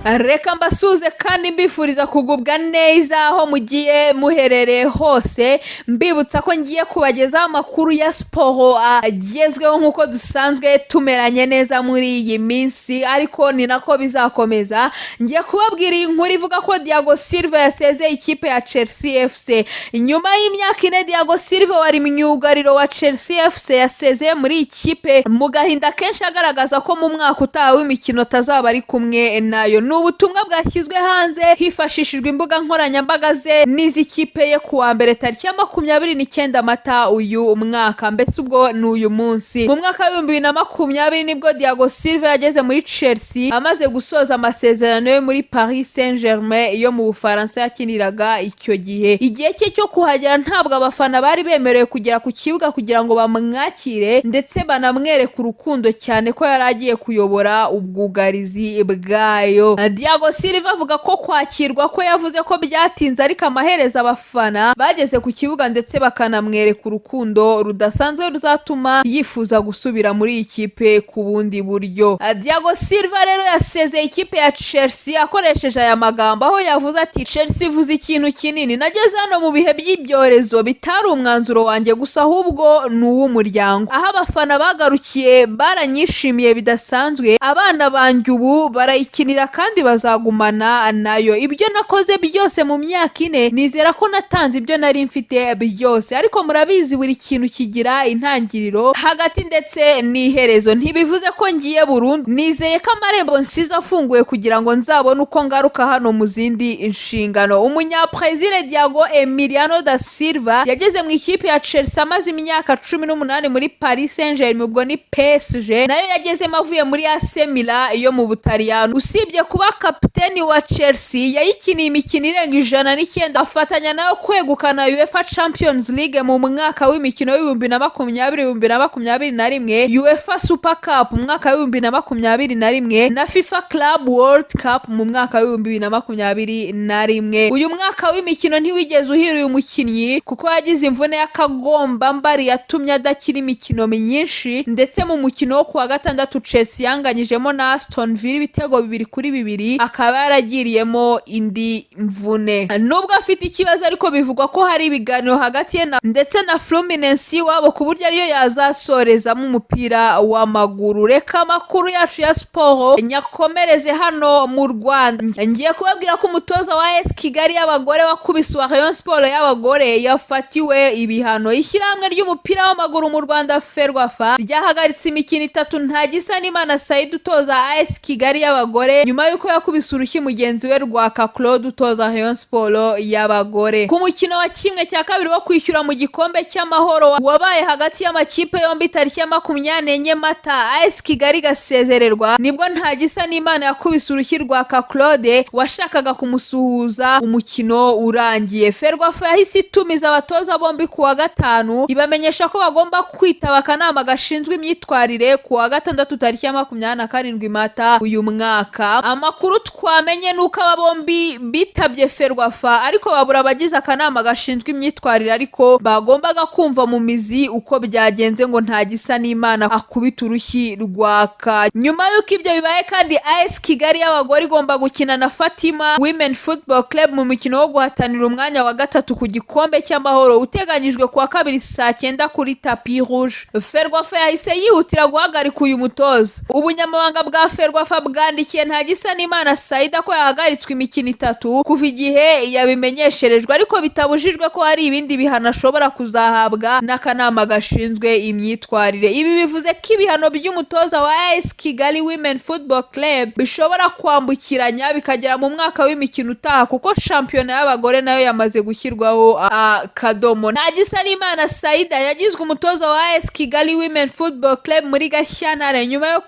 Reka mbasuze kandi mbifuriza kugubwa neza aho mugiye muherereye hose, mbibutsa ko ngiye kubagezaho amakuru ya siporo agezweho nk'uko dusanzwe tumeranye neza muri iyi minsi, ariko ni nako bizakomeza. Ngiye kubabwira inkuru ivuga ko Thiego yasezeye ikipe ya Chelsea FC. Nyuma y'imyaka 4 Thiego wari myugariro wa Chelsea FC yasezeye muri ikipe mu gahinda kenshi agaragaza ko mu mwaka utaha w'imikino tazaba ari kumwe nayo. Ubutumwa bwashyizwe hanze hifashishijwe imbuga nkoranyambaga ze n'izikipe ye kuwa mbere tariki ya 29 Mata uyu mwaka, mbese ubwo ni uyu munsi. Mu mwaka wa 2020 nibwo Thiego yageze muri Chelsea amaze gusoza amasezerano yo muri Paris Saint-Germain yo mu Bufaransa yakiniraga icyo gihe. Igihe cye cyo kuhagera ntabwo abafana bari bemerewe kugera ku kibuga kugira ngo bamwakire ndetse banamwereke urukundo cyane ko yari agiye kuyobora ubwugarizi bwayo. Thiego avuga ko kwakirwa ko yavuze ko byatinze, ariko amaherezo abafana bageze ku kibuga ndetse bakanamwereka urukundo rudasanzwe ruzatuma yifuza gusubira muri ikipe ku bundi buryo. Thiego rero yasezeye ikipe ya Chelsea akoresheje aya magambo, aho yavuze ati Chelsea ivuze ikintu kinini, nageze hano mu bihe by'ibyorezo bitari umwanzuro wanjye gusa ahubwo ni uw'umuryango. Aho abafana bagarukiye baranyishimiye bidasanzwe, abana banjye ubu barayikinira kandi bazagumana nayo. Ibyo nakoze byose mu myaka 4 nizera ko natanze ibyo nari mfite byose, ariko murabizi buri kintu kigira intangiriro hagati ndetse n'iherezo. Ntibivuze ko ngiye burundu, nizeye ko amarembo nsize afunguye kugira ngo nzabone uko ngaruka hano mu zindi inshingano. Umunyabrezil Thiego Emiliano da Silva yageze mu ikipe ya Chelsea amaze imyaka 18 muri Paris Saint-Germain, ubwo ni PSG, nayo yagezemo avuye muri AC Milan yo mu Butaliyani. Usibye kuba kapiteni wa Chelsea, yayikiniye imikino irenga 109 afatanya nayo kwegukana UEFA Champions League mu mwaka w'imikino w'2020-2021, UEFA Super Cup mu mwaka w'2021 na FIFA Club World Cup mu mwaka w'2021. Uyu mwaka w'imikino ntiwigeze uhira uyu mukinnyi kuko yagize imvune y'akagomba mbari yatumye adakira imikino myinshi, ndetse mu mukino wo kuwa gatandatu Chelsea yanganyijemo na Aston Villa ibitego 2-2, akaba yaragiriyemo indi mvune. Nubwo afite ikibazo, ariko bivugwa ko hari ibiganiro hagati ye ndetse na Fluminense wabo ku buryo ariyo yazasorezamo umupira w'amaguru. Reka amakuru yacu ya siporo nyakomereze hano mu Rwanda. Ngiye kubabwira ko umutoza wa AS Kigali y'abagore wakubise wa Rayon Sport y'abagore yafatiwe ibihano. Ishyirahamwe ry'umupira w'amaguru mu Rwanda Ferwafa ryahagaritse imikino 3 ntagisa n'Imana Said utoza AS Kigali y'abagore nyuma yuko yakubise urushyi mugenzi we Rwaka Claude utoza Rayon Sport y'abagore. Ku mukino wa 1/2 wo kwishyura mu gikombe cy'amahoro wabaye hagati y'amakipe yombi tariki ya 24 Mata, AS Kigali gasezererwa nibwo ntagisa n'Imana yakubise urushyi Rwaka Claude washakaga kumusuhuza umukino urangiye. Ferwafa yahise itumiza abatoza bombi kuwa 5 ibamenyesha ko bagomba kwitaba akanama gashinzwe imyitwarire kuwa 6 tariki ya 27 Mata uyu mwaka. Amakuru twamenye nuko aba bombi bitabye Ferwafa, ariko babura abagize akanama gashinzwe imyitwarire, ariko bagombaga kumva mu mizi uko byagenze ngo ntagisa n'Imana akubita urushyi Rwaka. Nyuma yuko ibyo bibaye kandi AS Kigali y'abagore igomba gukina na Fatima Women Football Club mu mukino wo guhatanira umwanya wa 3 ku gikombe cy'amahoro uteganyijwe kuwa 2 saa 9 kuri tapi rouge. Ferwafa yahise yihutira guhagarika uyu mutoza. Ubunyamabanga bwa Ferwafa bwandikiye ntagisa n'Imana Saida ko yahagaritswe imikino 3 kuva igihe yabimenyesherejwe, ariko bitabujijwe ko hari ibindi bihano ashobora kuzahabwa n'akanama gashinzwe imyitwarire. Ibi bivuze ko ibihano by'umutoza wa AS Kigali Women Football Club bishobora kwambukiranya bikagera mu mwaka w'imikino utaha, kuko shampiyona y'abagore nayo yamaze gushyirwaho akadomo. Ntagisa n'Imana Saida yagizwe umutoza wa AS Kigali Women Football Club muri Gashyantare nyuma yo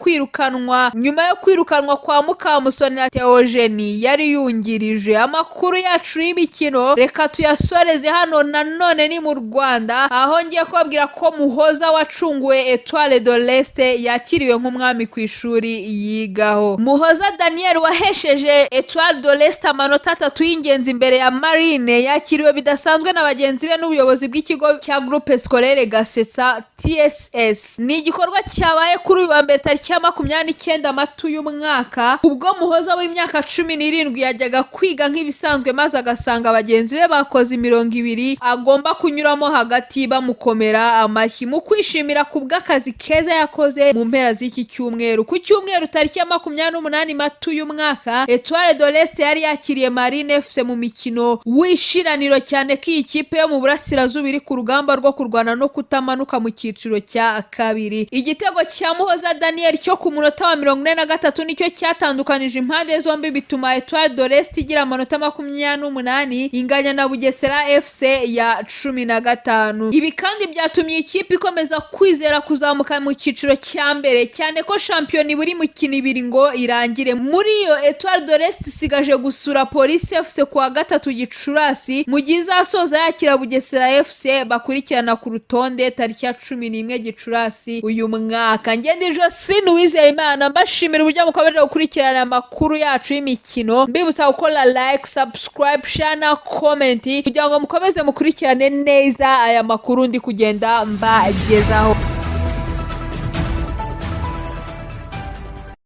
kwirukanwa kwa Mukamusoni na Theogenie yari yungirije. Amakuru yacu y'imikino reka tuyasoreze hano nanone ni mu Rwanda, aho ngiye kubabwira ko Muhoza wacunguwe Etoile de l'Est yakiriwe nk'umwami ku ishuri yigaho. Muhoza Daniel wahesheje Etoile de l'Est amanota 3 y'ingenzi imbere ya Marine yakiriwe bidasanzwe na bagenzi be n'ubuyobozi bw'ikigo cya Groupe Scolaire Gasetsa TSS. Ni igikorwa cyabaye kuri uyu wa mbere tariki ya 29 Mata uyu mwaka, ubwo Muhoza w'imyaka 17 yajyaga kwiga nk'ibisanzwe maze agasanga bagenzi be bakoze 200 agomba kunyuramo hagati bamukomera amashyi mu kwishimira kubw'akazi keza yakoze mu mpera z'iki cyumweru. Ku cyumweru tariki ya 28 Mata uyu mwaka, Etoile de l'Est yari yakiriye Marine FC mu mikino wishiraniro cyane ko iyi kipe yo mu burasirazuba iri ku rugamba rwo kurwana no kutamanuka mu cyiciro cya kabiri. Igitego cya Muhoza Daniel cyo ku munota wa 43 nicyo cyatandukanije impande zombi bituma Etoile de l'Est igira amanota 28 inganya na Bugesera FC ya 15. Ibi kandi byatumye ikipe ikomeza kwizera kuzamuka mu cyiciro cya mbere cyane ko shampiyona buri mukino ibiri ngo irangire. Muri iyo Etoile de l'Est isigaje gusura Police FC kuwa 3 Gicurasi mu gihe izasoza yakira Bugesera FC bakurikirana ku rutonde tariki ya 11 Gicurasi uyu mwaka. Ngende Josine Uwizeyimana mbashimira uburyo mukomeje gukurikirana amakuru yacu y'imikino, mbibutsa gukora like, subscribe, share na comment kugira ngo mukomeze mukurikirane neza aya makuru ndi kugenda mbagezaho.